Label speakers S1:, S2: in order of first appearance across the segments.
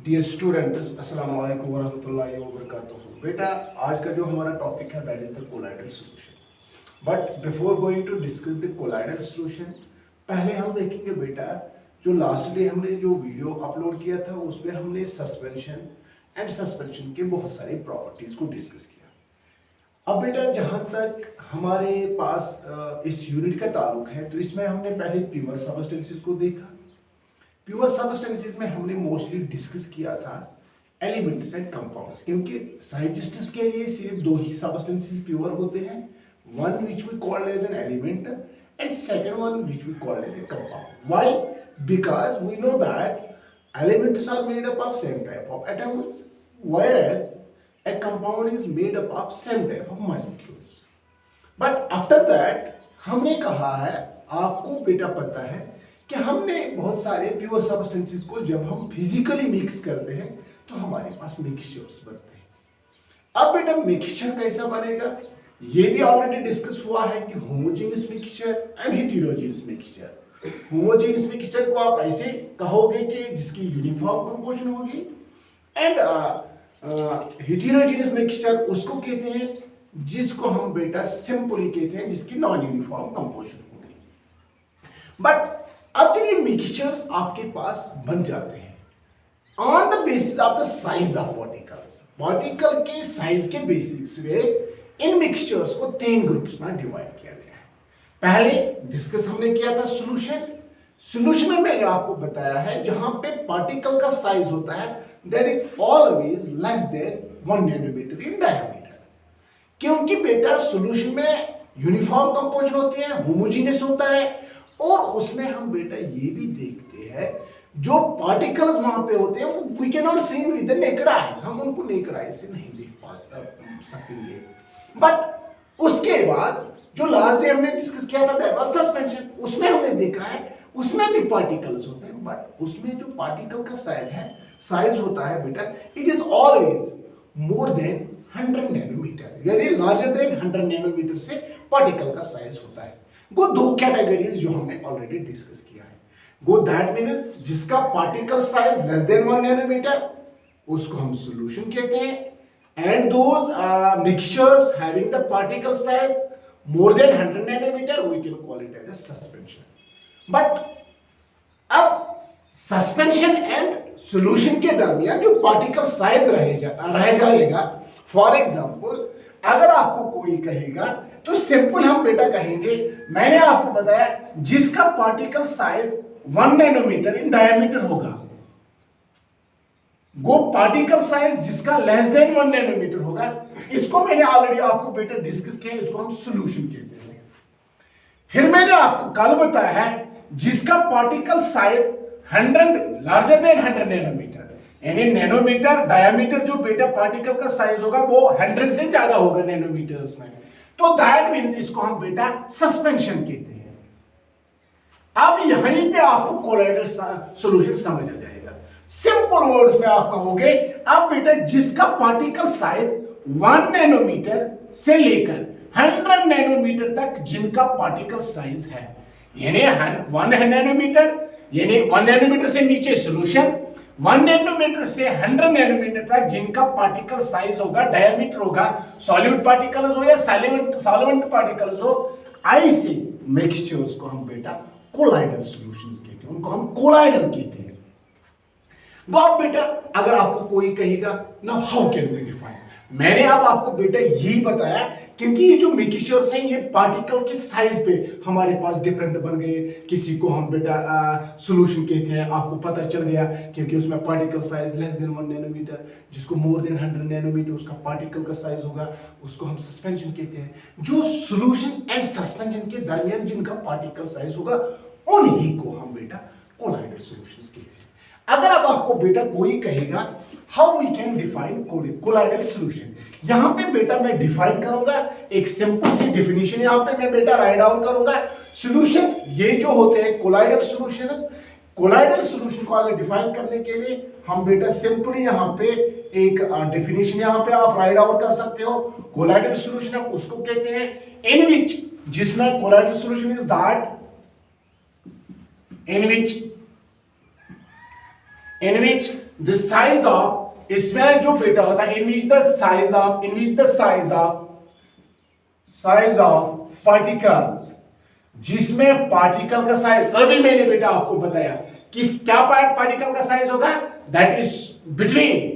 S1: Dear students, अस्सलाम वालेकुम वरहमतुल्लाहि वबरकातुहू। बेटा, आज का जो हमारा टॉपिक है that is the colloidal solution. But before going to discuss the colloidal solution, पहले हम देखेंगे बेटा, जो लास्ट डे हमने जो वीडियो अपलोड किया था उसमें हमने सस्पेंशन एंड सस्पेंशन के बहुत सारी प्रॉपर्टीज को डिस्कस किया। अब बेटा, जहाँ तक हमारे पास इस यूनिट का ताल्लुक है तो इसमें हमने पहले प्योर सबस्टेंसेस को देखा। प्योर सबस्टेंसेस में हमने मोस्टली डिस्कस किया था एलिमेंट्स एंड कंपाउंड्स, क्योंकि साइंटिस्ट्स के लिए सिर्फ दो ही सबस्टेंसेस प्योर होते हैं, one which we called as an element and second one which we called as a compound. Why? Because we know that elements are made up of same type of atoms, whereas a compound is made up of same type of molecules. But after that हमने कहा है, आपको बेटा पता है कि हमने बहुत सारे प्योर सब्सटेंसेस को जब हम फिजिकली मिक्स करते हैं तो हमारे पास मिक्सचर्स बनते हैं। अब बेटा, मिक्सचर कैसा बनेगा ये भी ऑलरेडी डिस्कस हुआ है कि homogeneous mixture and heterogeneous mixture. Homogeneous mixture को आप ऐसे कहोगे कि जिसकी यूनिफॉर्म कंपोजिशन होगी, एंड हेटेरोजेनियस मिक्सचर उसको कहते हैं जिसको हम बेटा सिंपली कहते हैं जिसकी नॉन यूनिफॉर्म कंपोजिशन होगी। बट अब जब ये मिक्सचर्स आपके पास बन जाते हैं on the basis of the size of particles, particle के साइज के बेसिस पे इन मिक्सचर्स को 3 ग्रुप्स में डिवाइड किया गया है। पहले डिस्कस हमने किया था सॉल्यूशन। सॉल्यूशन में मैंने आपको बताया है जहां पे पार्टिकल का साइज होता है that is always less than 1 nanometer in diameter, क्योंकि बेटा सॉल्यूशन में यूनिफॉर्म कंपोजिशन होती है, होमोजेनियस होता है, और उसमें हम बेटा ये भी देखते हैं जो पार्टिकल्स वहां पे होते हैं वो we can not see with the naked eyes, हम उनको नेकेड आई से नहीं देख सकेंगे। बट उसके बाद जो लास्ट डे हमने डिस्कस किया था दैट वाज सस्पेंशन, उसमें हमने देखा है उसमें भी पार्टिकल्स होते हैं, बट उसमें जो पार्टिकल का साइज होता है बेटा, it is always more than 100 nanometer, यानी लार्जर देन 100 नैनोमीटर से पार्टिकल का साइज होता है। वो 2 कैटेगरीज जो हमने ऑलरेडी डिस्कस किया है, गो दैट मीन्स जिसका particle size less than 1 nanometer उसको हम सॉल्यूशन कहते हैं, and those mixtures having the particle size more than 100 nanometer we can call it as a suspension. But अब सस्पेंशन एंड सॉल्यूशन के दरमियान जो पार्टिकल साइज रह जाएगा, फॉर एग्जांपल अगर आपको कोई कहेगा तो सिंपल हम बेटा कहेंगे, मैंने आपको बताया जिसका particle size 1 nanometer in diameter होगा, वो पार्टिकल साइज जिसका लेस देन 1 नैनोमीटर होगा, इसको मैंने ऑलरेडी आपको बेटा डिस्कस किया, इसको हम सॉल्यूशन कहते हैं। फिर मैंने आपको कल बताया है जिसका particle size 100 larger than 100 nanometer, यानी नैनोमीटर डायमीटर जो बेटा पार्टिकल का साइज होगा वो 100 से ज्यादा होगा नैनोमीटर्स में, तो दैट मींस इसको हम बेटा सस्पेंशन कहते हैं। अब यहीं पे आपको कोलाइडल सॉल्यूशन समझ आ जाएगा। सिंपल वर्ड्स में आप कहोगे अब बेटा जिसका पार्टिकल साइज 1 नैनोमीटर से लेकर 100 नैनोमीटर तक जिनका पार्टिकल साइज है, यानी 1 नैनोमीटर, यानी 1 नैनोमीटर से नीचे सॉल्यूशन, 1 नैनोमीटर से 100 नैनोमीटर तक जिनका पार्टिकल साइज होगा, डायमीटर होगा, सॉलिड पार्टिकल्स हो या सॉल्वेंट पार्टिकल्स हो, ऐसे मिक्सचर्स को हम बेटा कोलाइडल सॉल्यूशंस कहते हैं, उनको हम कोलाइडल कहते हैं। अब बेटा अगर आपको कोई कहेगा ना हाउ कैन वी डिफाइन, मैंने अब आपको बेटा यही बताया क्योंकि ये जो मिक्सचर्स हैं ये पार्टिकल के साइज पे हमारे पास डिफरेंट बन गए। किसी को हम बेटा सॉल्यूशन कहते हैं, आपको पता चल गया क्योंकि उसमें particle size less than 1 nanometer, जिसको मोर देन 100 नैनोमीटर उसका पार्टिकल का साइज होगा उसको हम सस्पेंशन कहते हैं। जो सॉल्यूशन एंड सस्पेंशन के दरमियान जिनका पार्टिकल साइज होगा उन्हीं को हम बेटा कोलाइडल सॉल्यूशंस कहते हैं। अगर अब आपको बेटा कोई कहेगा how we can define colloidal solution, यहां पे बेटा मैं डिफाइन करूंगा एक सिंपल सी डेफिनेशन, यहां पे मैं बेटा राइट डाउन करूंगा। सॉल्यूशन ये जो होते हैं कोलाइडल सॉल्यूशंस, कोलाइडल सॉल्यूशन को अगर डिफाइन करने के लिए हम बेटा सिंपली यहां पे एक डेफिनेशन यहां पे आप राइट डाउन कर सकते हो। कोलाइडल सॉल्यूशन हम उसको कहते हैं इन विच, जिसमें colloidal solution is that in which the size of, इसमें जो बेटा होता है in which the size of particles, जिसमें पार्टिकल का साइज, अभी मैंने बेटा आपको बताया किस क्या पार्टिकल का साइज होगा, that is between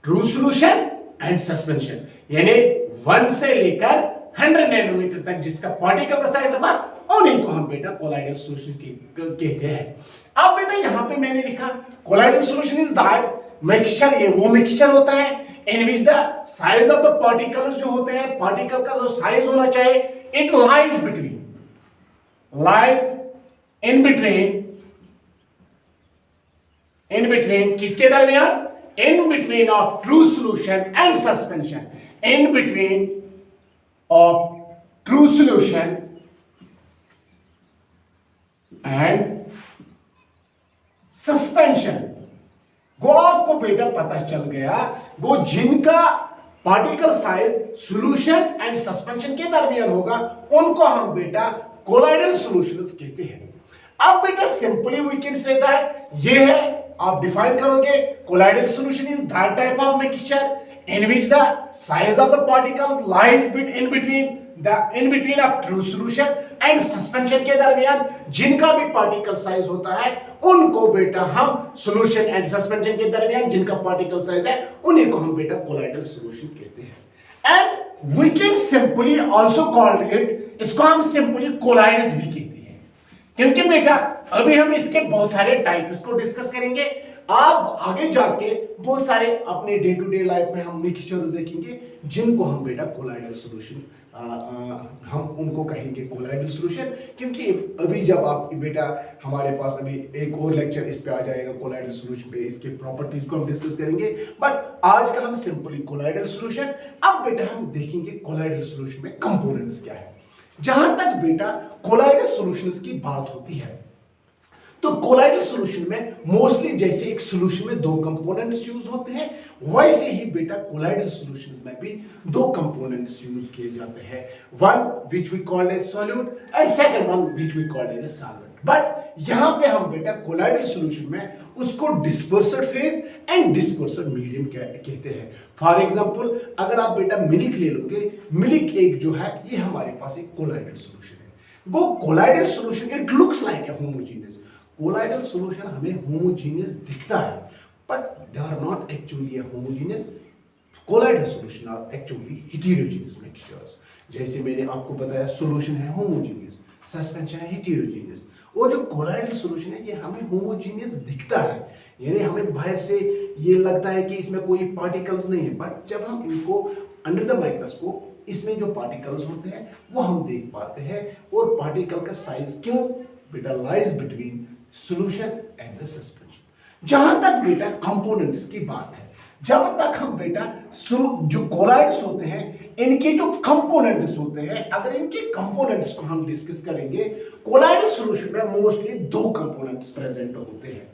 S1: true solution and suspension, यानी 1 से लेकर 100 नैनोमीटर तक जिसका पार्टिकल का साइज होगा उन्हीं को हम बेटा कोलाइडल सॉल्यूशन कहते हैं। अब बेटा यहां पे मैंने लिखा colloidal solution is that mixture, ये वो मिक्सचर होता है in which the size of the particles जो होते हैं, पार्टिकल का जो साइज होना चाहिए, इट लाइज इन बिटवीन किसके दरमियान, in between of true solution and suspension, in between of true solution and suspension. वो आपको बेटा पता चल गया, वो जिनका particle size solution and suspension के दरमियान होगा उनको हम बेटा कोलाइडल सॉल्यूशंस कहते हैं। अब बेटा simply we can say that, ये है आप डिफाइन करोगे, colloidal solution is that type of mixture in which the size of the particle lies in between of true solution and suspension के दरमियान जिनका भी पार्टिकल साइज होता है उनको बेटा हम सॉल्यूशन एंड सस्पेंशन के दरमियान जिनका पार्टिकल साइज है उन्हीं को हम बेटा कोलाइडल सॉल्यूशन कहते हैं। And we can simply also called it, इसको हम सिंपली कोलाइड्स भी कहते हैं, क्योंकि बेटा अभी हम इसके बहुत सारे टाइप्स को डिस्कस करेंगे। आप आगे जाके बहुत सारे अपने डे टू डे लाइफ में हम मिक्सचर्स देखेंगे जिनको हम बेटा कोलाइडल सॉल्यूशन, हम उनको कहेंगे कोलाइडल सॉल्यूशन, क्योंकि अभी जब आप बेटा हमारे पास अभी एक और लेक्चर इस पे आ जाएगा कोलाइडल सॉल्यूशन पे, इसके प्रॉपर्टीज को हम डिस्कस करेंगे, बट आज का हम सिंपली कोलाइडल सॉल्यूशन। अब बेटा हम देखेंगे कोलाइडल सॉल्यूशन में कंपोनेंट्स क्या है। जहां तक बेटा कोलाइडल सॉल्यूशंस की बात होती है तो कोलाइडल सॉल्यूशन में मोस्टली जैसे एक सॉल्यूशन में 2 कंपोनेंट्स यूज होते हैं, वैसे ही बेटा कोलाइडल सॉल्यूशंस में भी 2 कंपोनेंट्स यूज किए जाते हैं, one which we called as solute and second one which we called as solvent. But यहां पे हम बेटा कोलाइडल सॉल्यूशन में उसको disperser phase and disperser medium कहते हैं। फॉर एग्जांपल अगर आप बेटा मिल्क ले लोगे, मिल्क एक जो है ये हमारे पास एक कोलाइडल सॉल्यूशन है। वो colloidal solution it looks like a homogeneous, colloidal solution हमें होमोजेनियस दिखता है but they are not actually homogeneous. Colloidal solution are actually heterogeneous mixtures. जैसे मैंने आपको बताया सॉल्यूशन है होमोजेनियस, सस्पेंशन है हेटेरोजेनियस, और जो कोलाइडल सॉल्यूशन है ये हमें होमोजेनियस दिखता है, यानी हमें बाहर से ये लगता है कि इसमें कोई पार्टिकल्स नहीं है, बट जब हम इनको अंडर द माइक्रोस्कोप इसमें जो पार्टिकल्स होते हैं वो हम देख पाते हैं, और पार्टिकल का साइज क्यों बेटा lies between solution and the suspension. जहां तक बेटा कंपोनेंट्स की बात है, जब तक हम बेटा जो कोलाइड्स होते हैं इनके जो कंपोनेंट्स होते हैं, अगर इनके कंपोनेंट्स को हम डिस्कस करेंगे, कोलाइडल सॉल्यूशन में मोस्टली 2 कंपोनेंट्स प्रेजेंट होते हैं,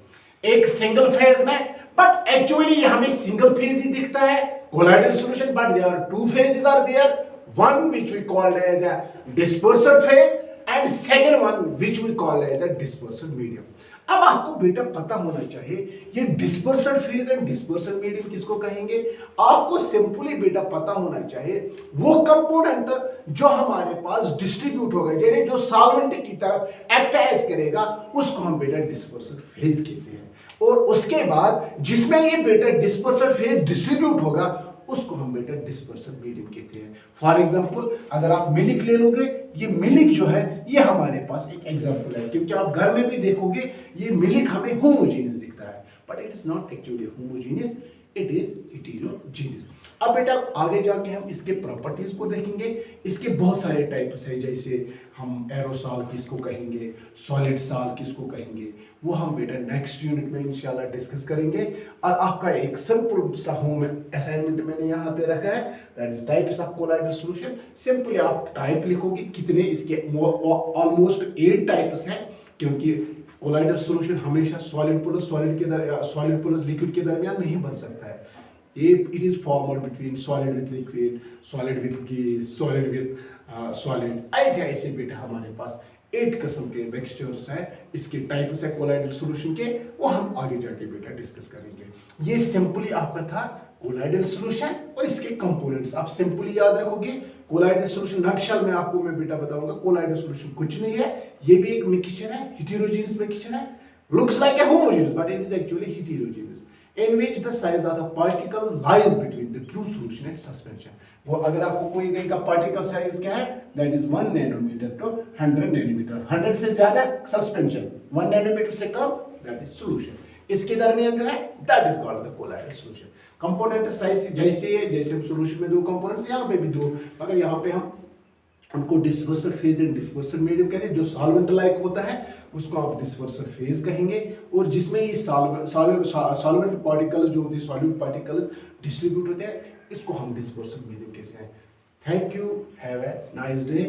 S1: एक सिंगल फेज में, बट एक्चुअली हमें सिंगल फेज ही दिखता है colloidal solution, but there are 2 phases are there, one which we called as a disperser phase and second one which we call as a disperser medium. अब आपको बेटा पता होना चाहिए ये disperser phase and disperser medium किसको कहेंगे। आपको सिंपली बेटा पता होना चाहिए वो कंपोनेंट जो हमारे पास डिस्ट्रीब्यूट होगा, यानी जो सॉल्वेंट की तरफ एक्टाइज करेगा, उसको हम बेटा डिस्पर्सर फेज कहते हैं, और उसके बाद जिसमें ये बेटा डिस्पर्सर फेज डिस्ट्रीब्यूट होगा उसको हम बेटा डिस्पर्सर मीडियम कहते हैं। फॉर एग्जांपल अगर आप मिल्क ले लोगे, ये मिल्क जो है ये हमारे पास एक एग्जांपल है, क्योंकि आप घर में भी देखोगे ये मिल्क हमें होमोजेनियस दिखता है, but it is not actually homogeneous, it is heterogeneous. अब बेटा आगे जाके हम इसके प्रॉपर्टीज को देखेंगे। इसके बहुत सारे टाइप्स हैं, जैसे हम एरोसॉल किसको कहेंगे, सॉलिड सॉल किसको कहेंगे, वो हम बेटा नेक्स्ट यूनिट में इंशाल्लाह डिस्कस करेंगे। और आपका एक सिंपल सा होम असाइनमेंट मैंने यहाँ पे रखा है, that is types of colloidal solution. Simply आप टाइप लिखोगे, कितने इसके ऑलमोस्ट 8 टाइप्स हैं, क्योंकि कोलाइडल सॉल्यूशन हमेशा सॉलिड प्लस लिक्विड के दरमियान नहीं बन सकता है। It is formed between solid with liquid, solid with gas, solid with solid, ऐसे बेटा हमारे पास 8 किस्म के मिक्सचर्स हैं, इसके टाइप्स है कोलाइडल सॉल्यूशन के, वो हम आगे जाके बेटा डिस्कस करेंगे। ये सिंपली आपका था कोलाइडल सॉल्यूशन और इसके कंपोनेंट्स, आप सिंपली याद रखोगे। कोलाइडल सॉल्यूशन नटशेल में आपको मैं बेटा बताऊंगा, कोलाइडल सॉल्यूशन कुछ नहीं है, ये भी एक मिक्सचर है, हेटेरोजेनस मिक्सचर है, looks like a homogeneous but it is actually heterogeneous in which the size of the particles lies between the true solution and suspension। वो अगर आपको कोई कहीं का पार्टिकल साइज क्या है, that is 1 nanometer to 100 nanometer, 100 से ज्यादा सस्पेंशन, 1 नैनोमीटर से कम दैट इज सॉल्यूशन, इसके दरमियान जो है that is called the colloidal solution. Component size जैसे है, जैसे हम सॉल्यूशन में दो कंपोनेंट्स, यहाँ पे भी दो, मगर यहाँ पे हम उनको dispersal phase and dispersal medium कहते हैं। जो सॉल्वेंट लाइक होता है उसको आप डिस्पर्सल फेज कहेंगे, और जिसमें ये सॉल्वेंट पार्टिकल्स जो होते हैं, सॉल्यूट पार्टिकल्स डिस्ट्रीब्यूट होते हैं, इसको हम डिस्पर्सल मीडियम कहते हैं। Thank you, have a nice day.